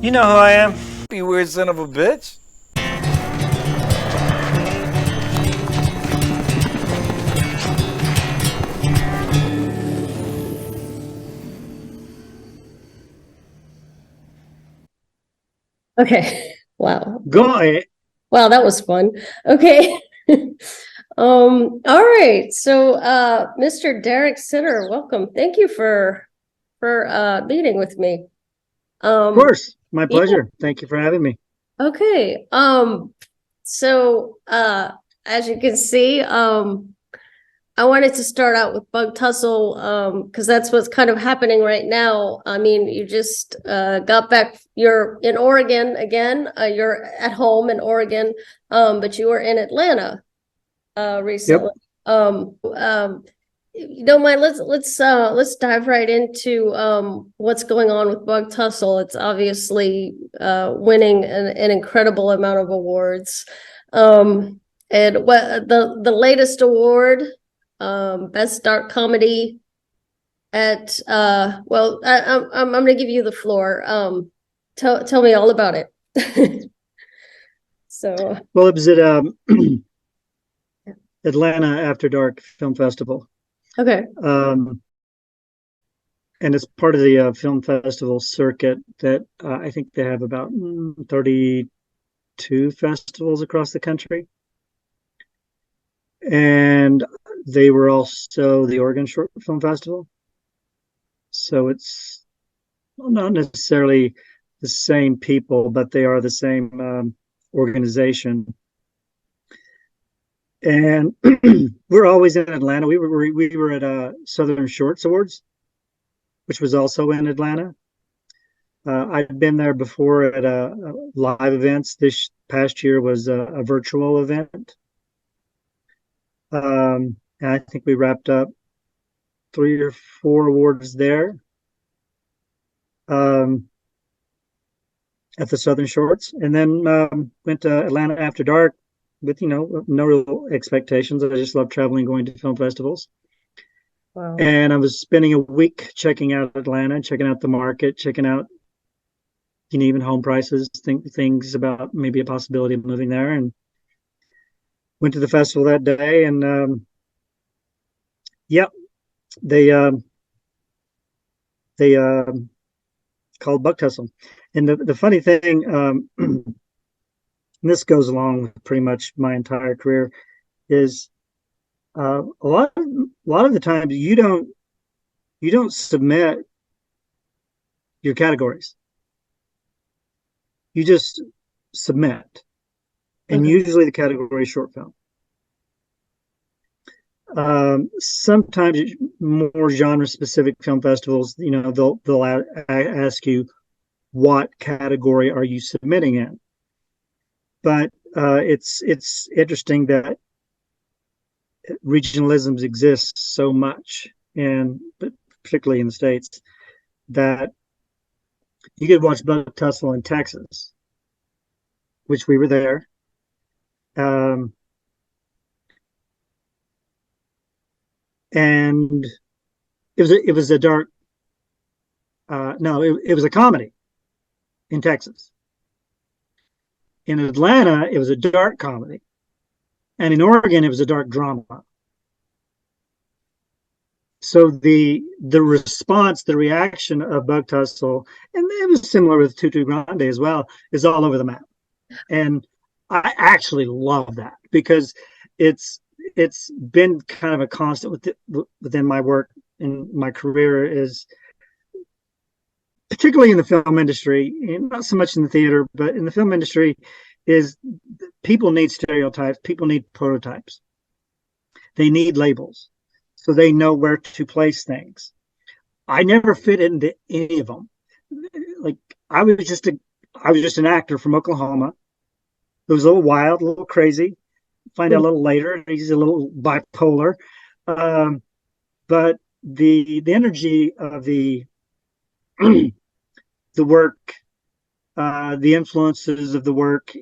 You know who I am. You weird son of a bitch. Okay. Wow. Go ahead. Wow, that was fun. Okay. All right. So Mr. Derek Sitter, welcome. Thank you for meeting with me. Of course. My Yeah. pleasure. Thank you for having me. Okay. So as you can see, I wanted to start out with Bug Tussle, because that's what's kind of happening right now. I mean, you just got back, you're in Oregon again, you're at home in Oregon, but you were in Atlanta recently. You don't mind, let's dive right into what's going on with Bug Tussle. It's obviously winning an incredible amount of awards. And what the latest award, best dark comedy at well, I'm gonna give you the floor. Tell me all about it. So Well, it was at Atlanta After Dark Film Festival. okay. And it's part of the film festival circuit that I think they have about 32 festivals across the country. And they were also the Oregon Short Film Festival. So it's not necessarily the same people, but they are the same organization. And we're always in Atlanta. We were at Southern Shorts Awards, which was also in Atlanta. I've been there before at live events. This past year was a virtual event. And I think we wrapped up 3 or 4 awards there at the Southern Shorts, and then went to Atlanta After Dark with no real expectations. I just love traveling, going to film festivals. Wow. And I was spending a week checking out Atlanta, checking out the market, checking out even home prices, things about maybe a possibility of moving there, and went to the festival that day. And yep, they called Buck Tussle. And the funny thing, and this goes along with pretty much my entire career, is a lot of the times you don't submit your categories. You just submit, and Okay. usually the category is short film. Sometimes more genre specific film festivals, they'll ask you, what category are you submitting in? But it's interesting that regionalisms exist so much, and particularly in the States, that you could watch Buck Tussle in Texas, which we were there. And it was a dark, no, it was a comedy in Texas. In Atlanta, it was a dark comedy, and in Oregon, it was a dark drama. So the response, the reaction of Bug Tussle, and it was similar with Tutu Grande as well, is all over the map. And I actually love that, because it's been kind of a constant within my work and my career, is particularly in the film industry, not so much in the theater, but in the film industry, is people need stereotypes, people need prototypes, they need labels, so they know where to place things. I never fit into any of them. Like, I was just an actor from Oklahoma. It was a little wild, a little crazy. Find out a little later, he's a little bipolar. But the energy of the the work, the influences of the work,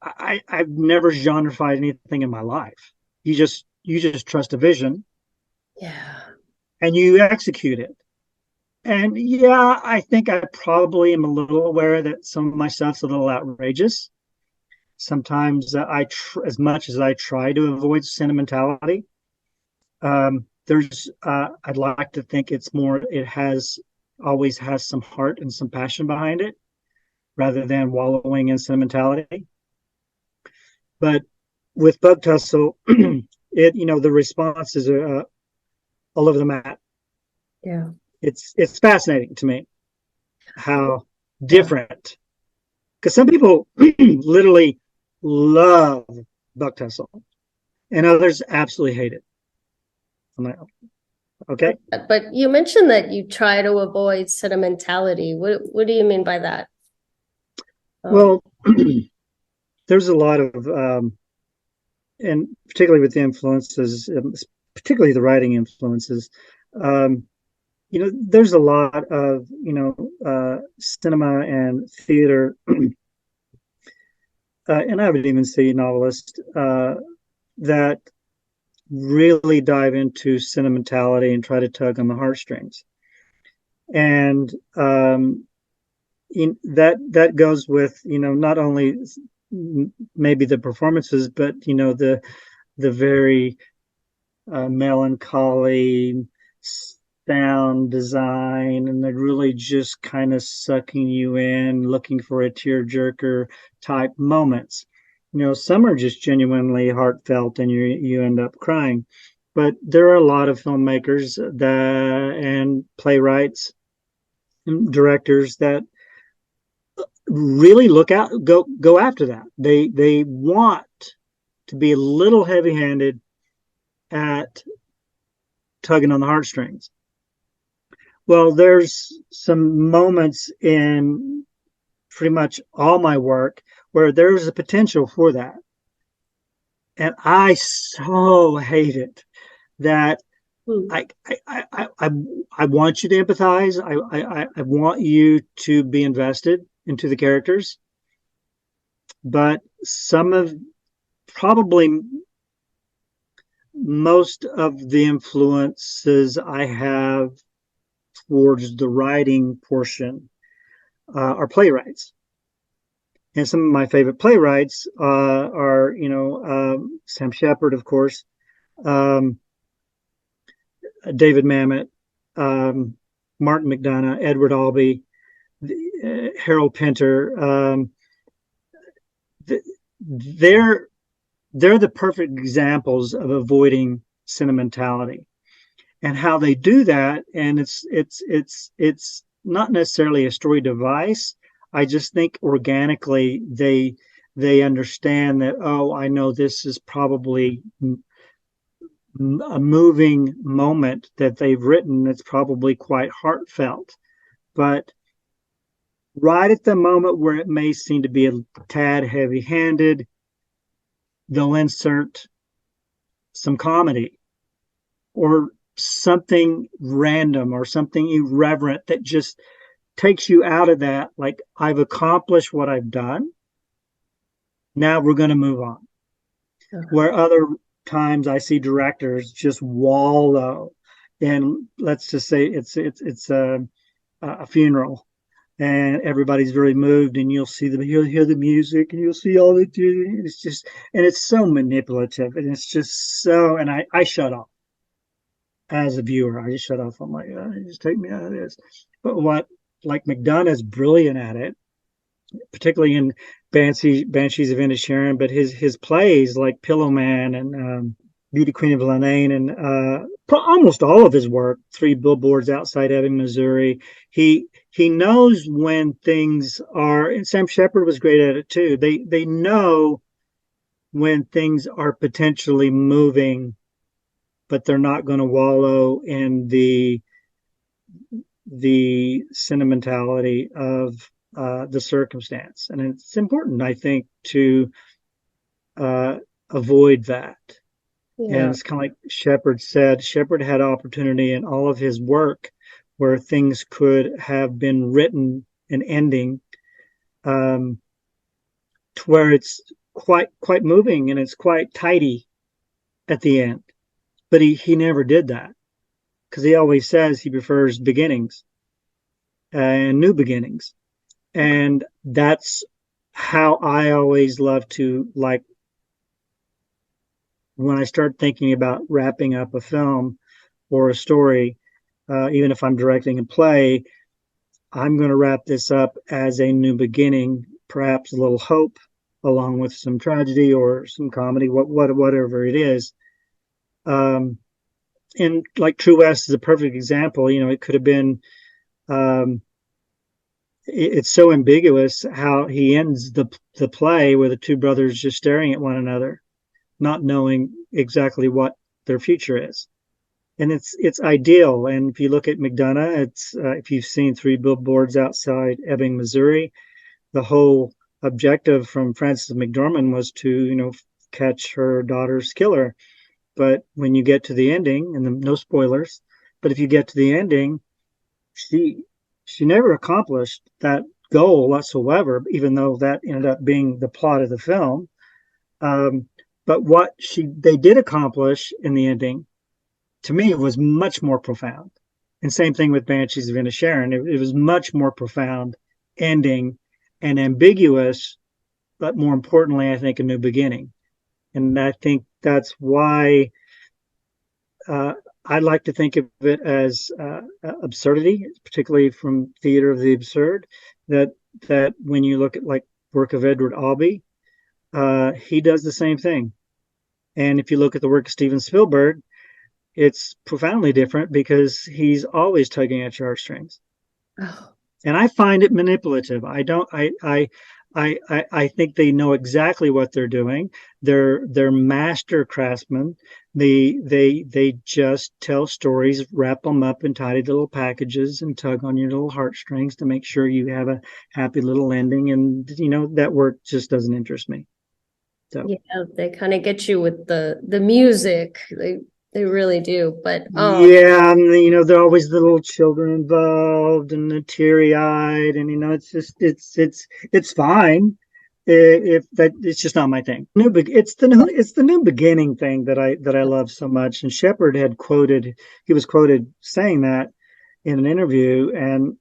I've never genrefied anything in my life. You just trust a vision, Yeah. and you execute it. And yeah, I think I probably am a little aware that some of my stuff's a little outrageous. Sometimes as much as I try to avoid sentimentality, I'd like to think always has some heart and some passion behind it rather than wallowing in sentimentality. But with Bug Tussle, the responses are all over the map. Yeah. It's fascinating to me how different, because some people literally love Bug Tussle and others absolutely hate it. I'm like, okay. But you mentioned that you try to avoid sentimentality. What do you mean by that? Well, there's a lot of, and particularly with the influences, particularly the writing influences, there's a lot of, cinema and theater, and I would even say novelists, that really dive into sentimentality and try to tug on the heartstrings. And that goes with, not only maybe the performances, but, the very melancholy sound design, and they're really just kind of sucking you in, looking for a tearjerker type moments. Some are just genuinely heartfelt and you end up crying. But there are a lot of filmmakers and playwrights and directors that really go after that. They want to be a little heavy-handed at tugging on the heartstrings. Well, there's some moments in pretty much all my work where there's a potential for that. And I so hate it that I want you to empathize. I want you to be invested into the characters. But probably most of the influences I have towards the writing portion are playwrights. And some of my favorite playwrights are, Sam Shepard, of course, David Mamet, Martin McDonough, Edward Albee, Harold Pinter. They're the perfect examples of avoiding sentimentality, and how they do that. And it's not necessarily a story device. I just think organically they understand that, oh, I know this is probably a moving moment that they've written that's probably quite heartfelt, but right at the moment where it may seem to be a tad heavy-handed, they'll insert some comedy or something random or something irreverent that just takes you out of that. Like, I've accomplished what I've done. Now we're going to move on. Okay. Where other times I see directors just wallow in, let's just say it's a funeral, and everybody's very moved, and you'll hear the music, and you'll see all the, it's just, and it's so manipulative, and it's just so, and I shut off as a viewer. I just shut off. I'm like, just take me out of this. But like McDonough is brilliant at it, particularly in Banshees of Inisherin, but his plays like Pillowman and Beauty Queen of Lanaine, and almost all of his work, Three Billboards Outside Ebbing, Missouri, he knows when things are, and Sam Shepard was great at it too. They know when things are potentially moving, but they're not going to wallow in the sentimentality of the circumstance. And it's important, I think, to avoid that. Yeah. And it's kind of like Shepard said. Shepard had opportunity in all of his work where things could have been written and ending to where it's quite moving and it's quite tidy at the end. But he never did that, because he always says he prefers beginnings and new beginnings. And that's how I always love to, like, when I start thinking about wrapping up a film or a story, even if I'm directing a play, I'm going to wrap this up as a new beginning, perhaps a little hope, along with some tragedy or some comedy, whatever it is. And like True West is a perfect example. It could have been. It's so ambiguous how he ends the play with the two brothers just staring at one another, not knowing exactly what their future is. And it's ideal. And if you look at McDonough, if you've seen Three Billboards Outside Ebbing, Missouri, the whole objective from Frances McDormand was to catch her daughter's killer. But when you get to the ending, and no spoilers, but if you get to the ending, she never accomplished that goal whatsoever, even though that ended up being the plot of the film. But what they did accomplish in the ending, to me, it was much more profound. And same thing with Banshees of Inisherin. It was much more profound ending and ambiguous, but more importantly, I think a new beginning. And I think that's why I like to think of it as absurdity, particularly from theater of the absurd. That when you look at like work of Edward Albee, he does the same thing. And if you look at the work of Steven Spielberg, it's profoundly different because he's always tugging at your heartstrings. Oh. And I find it manipulative. I think they know exactly what they're doing. They're master craftsmen. They just tell stories, wrap them up in tidy little packages, and tug on your little heartstrings to make sure you have a happy little ending. And that work just doesn't interest me. So Yeah, they kind of get you with the music. They really do. But yeah, and there are always the little children involved and the teary-eyed, and it's just it's fine. If that, it's just not my thing. It's the new beginning thing that I love so much. And Shepard he was quoted saying that in an interview, and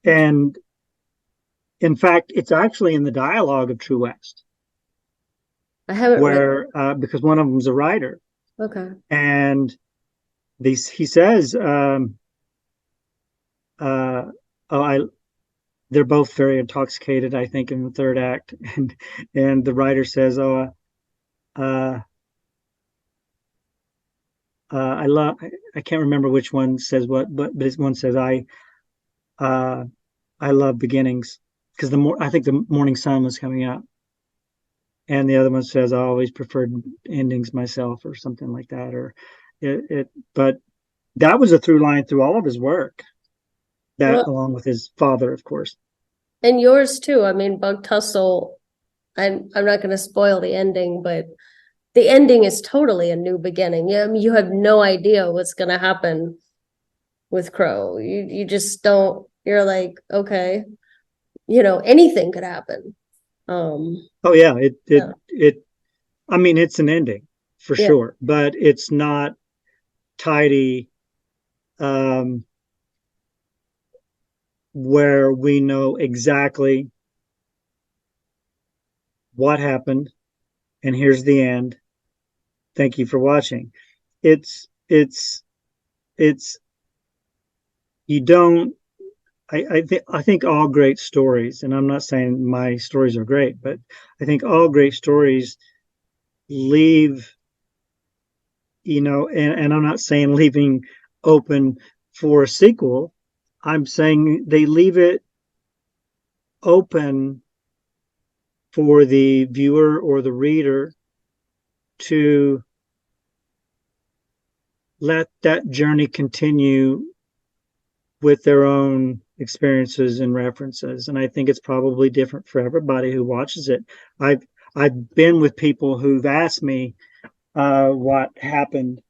and in fact, it's actually in the dialogue of True West, I haven't where because one of them's a writer. Okay. And he says, they're both very intoxicated, I think, in the third act, and the writer says, I can't remember which one says what, but one says I love beginnings because I think the Morning Sun was coming out, and the other one says I always preferred endings myself, or something like that, or but that was a through line through all of his work, along with his father, of course. And yours too. I mean, Bug Tussle, I'm not going to spoil the ending, but the ending is totally a new beginning. You have no idea what's going to happen with Crow. You just don't. You're like, okay, anything could happen. Oh yeah, I mean, it's an ending for sure, but it's not tidy, where we know exactly what happened and here's the end. Thank you for watching. You don't. I think all great stories, and I'm not saying my stories are great, but I think all great stories leave, and I'm not saying leaving open for a sequel. I'm saying they leave it open for the viewer or the reader to let that journey continue with their own experiences and references. And I think it's probably different for everybody who watches it. I've been with people who've asked me what happened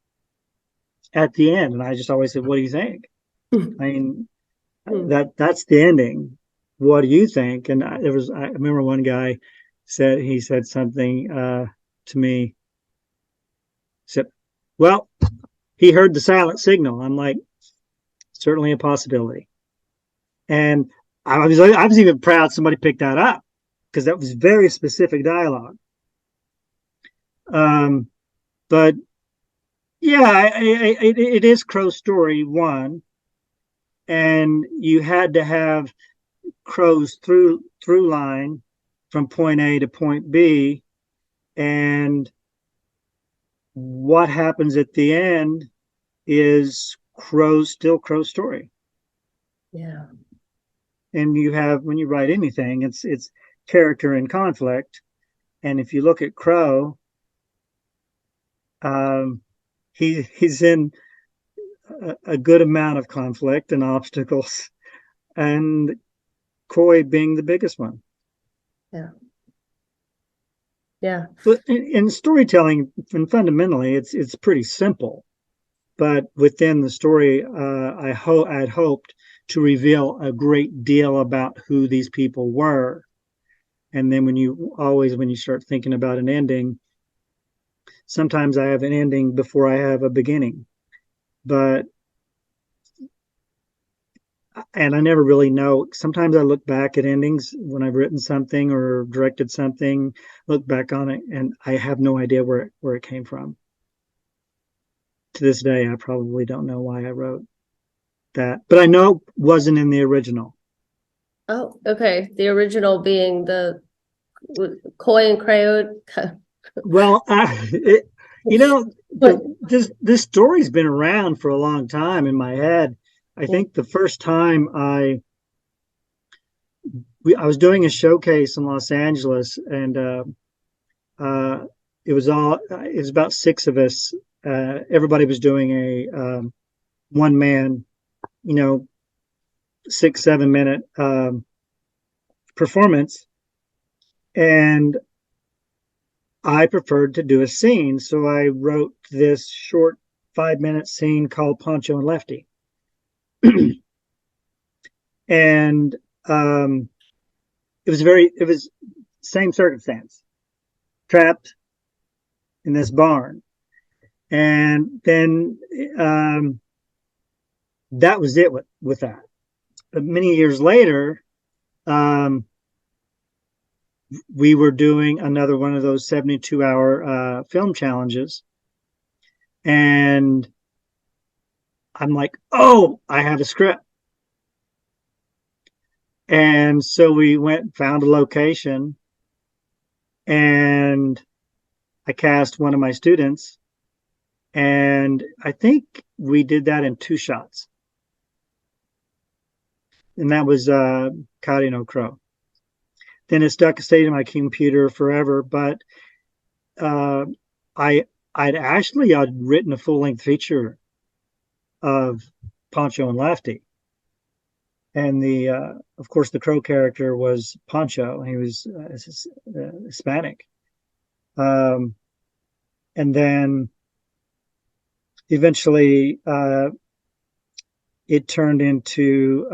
at the end, and I just always said, "What do you think?" I mean, that's the ending. What do you think? And I remember one guy said something to me. Said, "Well, he heard the silent signal." I'm like, certainly a possibility. And I was even proud somebody picked that up because that was very specific dialogue. But yeah, it is Crow's story one, and you had to have Crow's through line from point A to point B, and what happens at the end is Crow's story. Yeah. And you have, when you write anything, it's character and conflict. And if you look at Crow, he's in a good amount of conflict and obstacles, and Coy being the biggest one. Yeah. Yeah. But in storytelling, and fundamentally, it's pretty simple. But within the story, I'd hoped to reveal a great deal about who these people were. And then when you start thinking about an ending, sometimes I have an ending before I have a beginning. And I never really know. Sometimes I look back at endings when I've written something or directed something, look back on it, and I have no idea where it came from. To this day, I probably don't know why I wrote that, but I know it wasn't in the original. Oh, okay. The original being the Coy and Crayon. Well, But this story's been around for a long time in my head. I think the first time I was doing a showcase in Los Angeles, and it was about six of us. Everybody was doing a one man, 6-7 minute performance, and I preferred to do a scene, so I wrote this short 5-minute scene called Poncho and Lefty. And it was same circumstance, trapped in this barn. And then that was it with that. But many years later, we were doing another one of those 72-hour film challenges. And I'm like, oh, I have a script. And so we went, found a location, and I cast one of my students. And I think we did that in 2 shots. And that was Coyote No Crow. Then it stayed in my computer forever. But I'd written a full-length feature of Poncho and Lefty. And of course, the Crow character was Poncho. He was Hispanic. And then eventually it turned into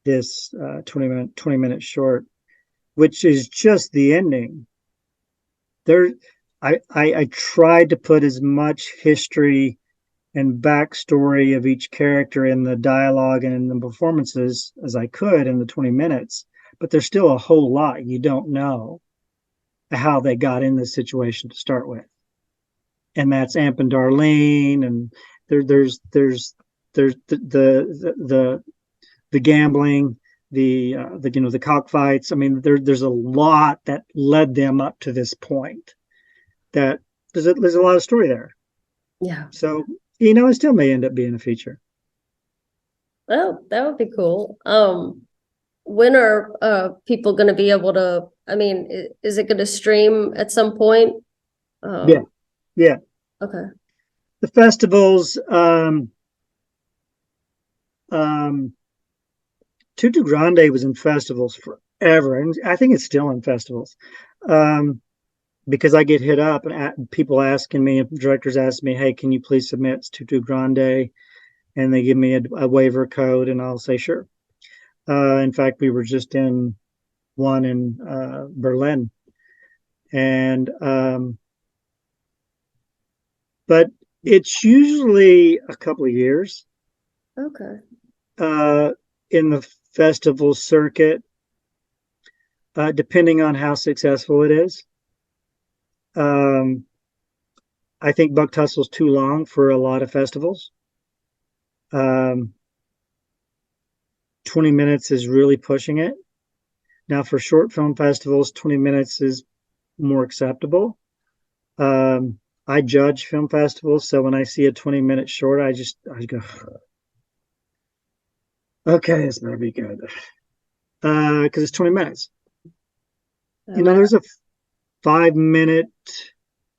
this 20-minute short, which is just the ending. I tried to put as much history and backstory of each character in the dialogue and in the performances as I could in the 20 minutes, but there's still a whole lot you don't know how they got in this situation to start with. And that's Amp and Darlene, and there's the gambling, the cockfights. I mean, there's a lot that led them up to this point. That there's a lot of story there. yeah. So it still may end up being a feature. Well, that would be cool. When are people going to be able to? I mean, is it going to stream at some point? Yeah. Okay. The festivals, Tutu Grande was in festivals forever, and I think it's still in festivals. Because I get hit up and people asking me, directors ask me, hey, can you please submit Tutu Grande? And they give me a waiver code, and I'll say, sure. In fact, we were just in one in Berlin. And, but it's usually a couple of years. Okay. In the festival circuit, depending on how successful it is. I think Buck Tussle's too long for a lot of festivals. 20 minutes is really pushing it. Now, for short film festivals, 20 minutes is more acceptable. I judge film festivals, so when I see a 20-minute short, I go, okay, it's gonna be good. Because it's 20 minutes. There's a 5-minute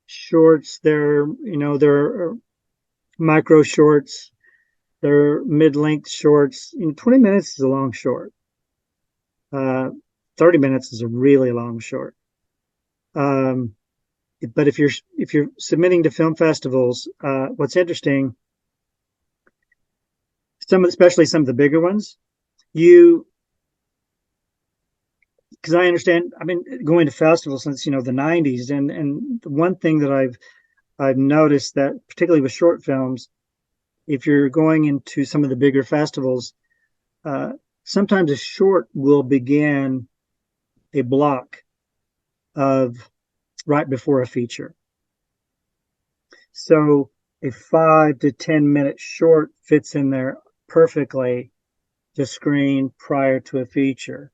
shorts. There are micro shorts. There are mid-length shorts. 20 minutes is a long short. 30 minutes is a really long short. But if you're submitting to film festivals, what's interesting, especially some of the bigger ones, because I understand, I've been going to festivals since the 90s, and the one thing that I've noticed, that particularly with short films, if you're going into some of the bigger festivals, sometimes a short will begin a block of right before a feature. So a 5 to 10 minute short fits in there perfectly to screen prior to a feature.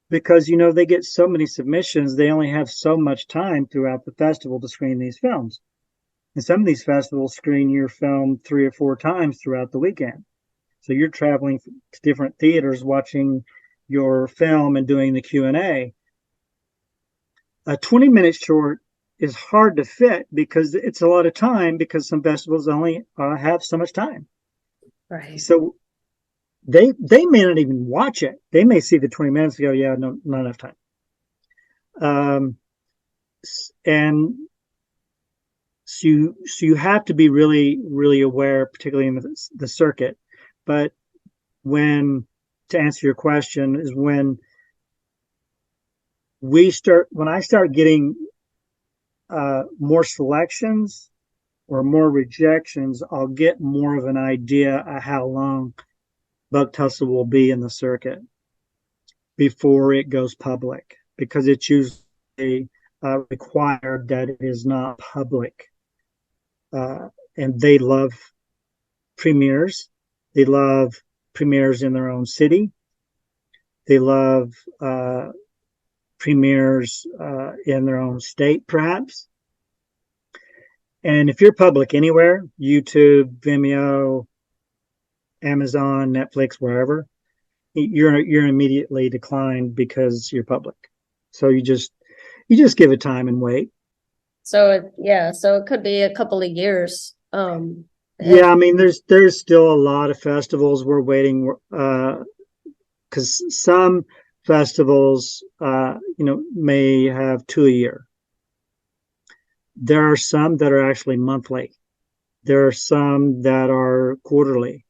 Because, they get so many submissions, they only have so much time throughout the festival to screen these films. And some of these festivals screen your film 3 or 4 times throughout the weekend. So you're traveling to different theaters, watching your film and doing the Q&A. A 20-minute short is hard to fit because it's a lot of time, because some festivals only have so much time. Right. So they may not even watch it. They may see the 20 minutes and go, yeah, no, not enough time. And so you have to be really, really aware, particularly in the circuit. But to answer your question, is when I start getting more selections or more rejections, I'll get more of an idea of how long Buck Tussle will be in the circuit before it goes public, because it's usually required that it is not public. And they love premieres. They love premieres in their own city. They love premieres in their own state, perhaps. And if you're public anywhere, YouTube, Vimeo, Amazon, Netflix, wherever, you're immediately declined because you're public. So you just give it time and wait. So it could be a couple of years. Yeah, I mean, there's still a lot of festivals we're waiting, because some festivals, may have 2 a year. There are some that are actually monthly. There are some that are quarterly.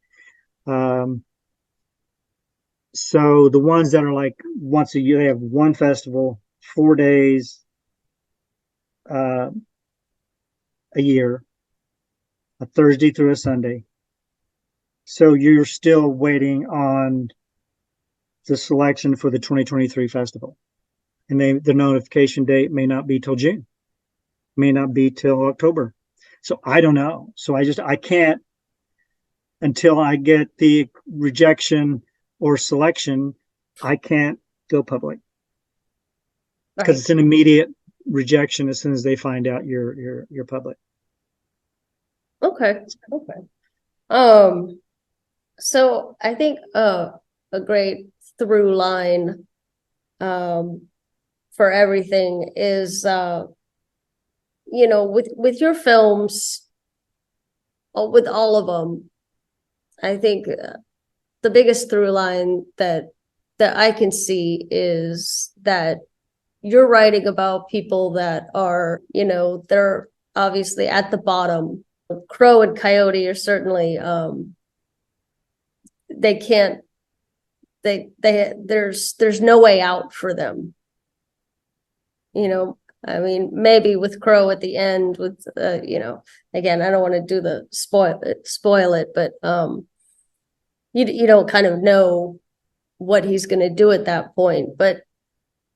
So the ones that are like once a year, they have one festival, 4 days a year, a Thursday through a Sunday. So you're still waiting on the selection for the 2023 festival. And the notification date may not be till June, may not be till October. So I don't know. So I can't, until I get the rejection or selection, I can't go public, because it's an immediate rejection as soon as they find out you're public. Okay. So I think a great through line for everything is with your films, with all of them, I think the biggest through line that I can see is that you're writing about people that are, they're obviously at the bottom. Crow and Coyote are certainly there's no way out for them. I mean, maybe with Crow at the end with again, I don't want to do the spoil it, but you don't kind of know what he's going to do at that point. But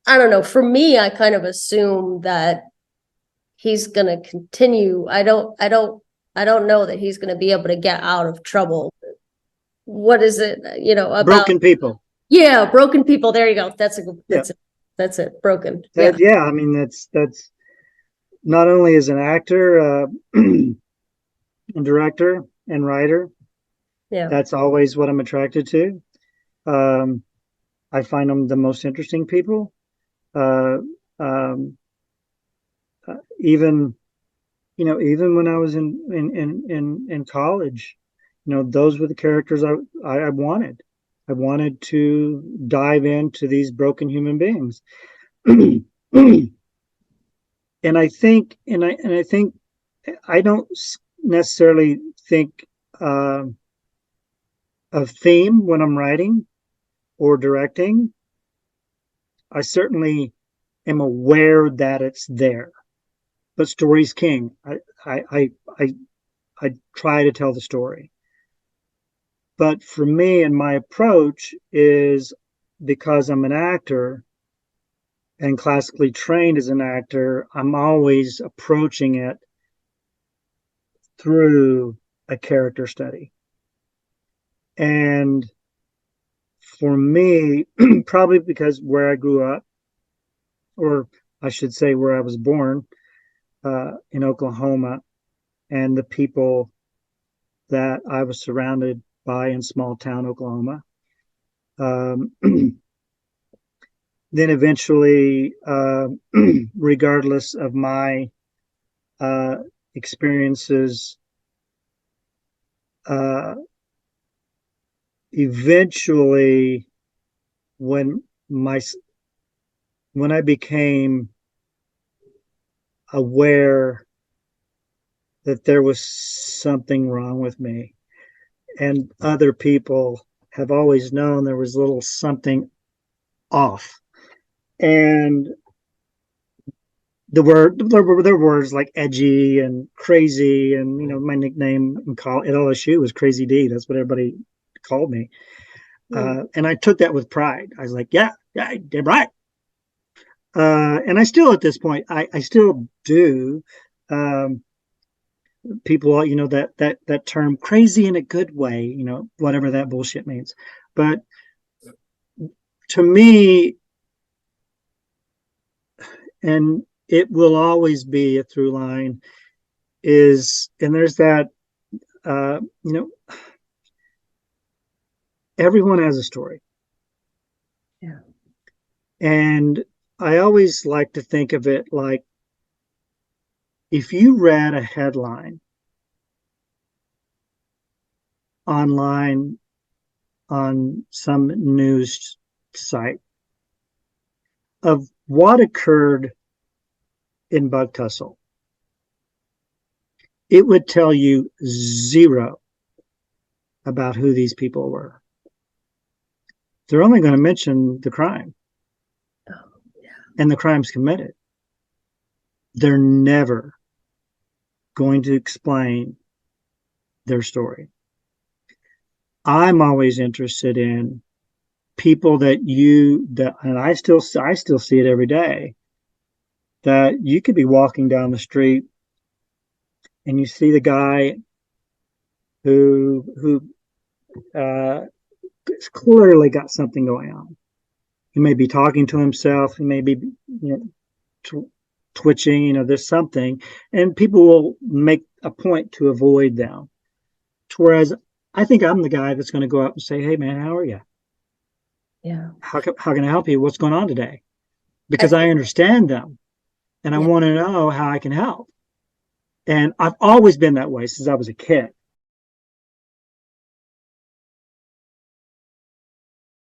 I don't know. For me, I kind of assume that he's going to continue. I don't know that he's going to be able to get out of trouble. What is it, about Broken people. Yeah, broken people. There you go. That's it. That's it. Broken. Yeah. Yeah, I mean that's not only as an actor, and director and writer. Yeah. That's always what I'm attracted to. I find them the most interesting people. Uh, um, even even when I was in college, those were the characters I wanted. I wanted to dive into these broken human beings. And I think I don't necessarily think of theme when I'm writing or directing. I certainly am aware that it's there, but story's king. I try to tell the story. But for me, and my approach is, because I'm an actor and classically trained as an actor, I'm always approaching it through a character study. And for me, probably because where I grew up, or I should say where I was born, in Oklahoma, and the people that I was surrounded by in small town Oklahoma. Then eventually, regardless of my experiences, eventually, when I became aware that there was something wrong with me, and other people have always known there was a little something off, and there were words like edgy and crazy, and my nickname at LSU was Crazy D. That's what everybody called me. And I took that with pride. I was like, yeah, I did right. And I still, at this point, I still do. People, that term crazy in a good way, whatever that bullshit means. But to me, and it will always be a through line, and there's that, everyone has a story. Yeah. And I always like to think of it like, if you read a headline online on some news site of what occurred in Bug Tussle, it would tell you zero about who these people were. They're only going to mention the crime. Oh, yeah. And the crimes committed. They're never going to explain their story. I'm always interested in people and I still see it every day, that you could be walking down the street and you see the guy who clearly got something going on. He may be talking to himself. He may be, twitching. There's something, and people will make a point to avoid them. Whereas I think I'm the guy that's going to go up and say, "Hey, man, how are you? Yeah. How can I help you? What's going on today?" Because I understand them, and I want to know how I can help. And I've always been that way since I was a kid.